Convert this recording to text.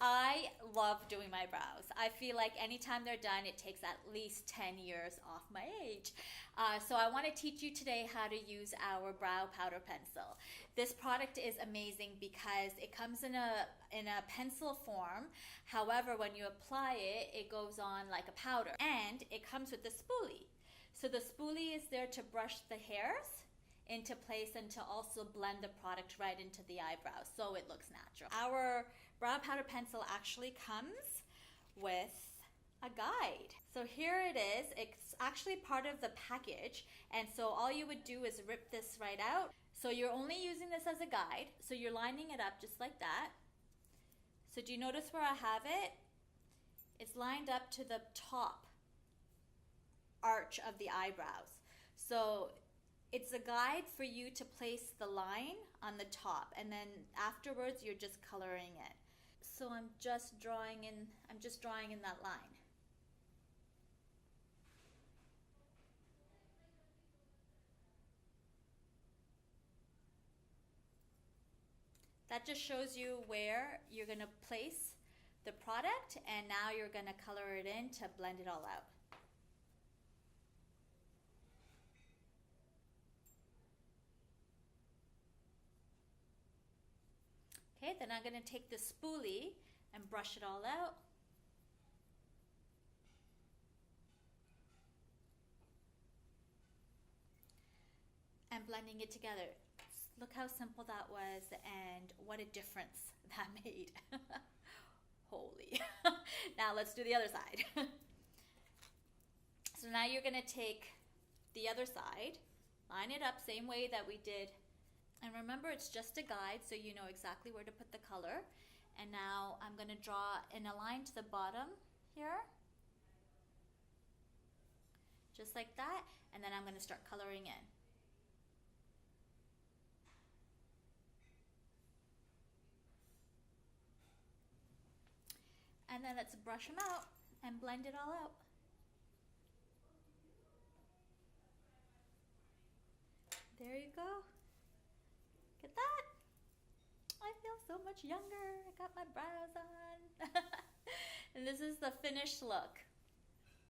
I love doing my brows. I feel like anytime they're done, it takes at least 10 years off my age. So I want to teach you today how to use our brow powder pencil. This product is amazing because it comes in a pencil form. However, when you apply it, it goes on like a powder. And it comes with the spoolie. So the spoolie is there to brush the hairs into place and to also blend the product right into the eyebrows so it looks natural. Our brow powder pencil actually comes with a guide. So here it is. It's actually part of the package, and so all you would do is rip this right out. So you're only using this as a guide. So you're lining it up just like that. So do you notice where I have it? It's lined up to the top arch of the eyebrows. So it's a guide for you to place the line on the top, and then afterwards you're just coloring it. So I'm just drawing in that line. That just shows you where you're going to place the product, and now you're going to color it in to blend it all out. Okay, then I'm going to take the spoolie and brush it all out. And blending it together. Look how simple that was and what a difference that made. Holy. Now let's do the other side. So now you're going to take the other side, line it up same way that we did. And remember, it's just a guide, so you know exactly where to put the color. And now I'm going to draw in a line to the bottom here. Just like that. And then I'm going to start coloring in. And then let's brush them out and blend it all out. There you go. Look at that. I feel so much younger. I got my brows on. And this is the finished look.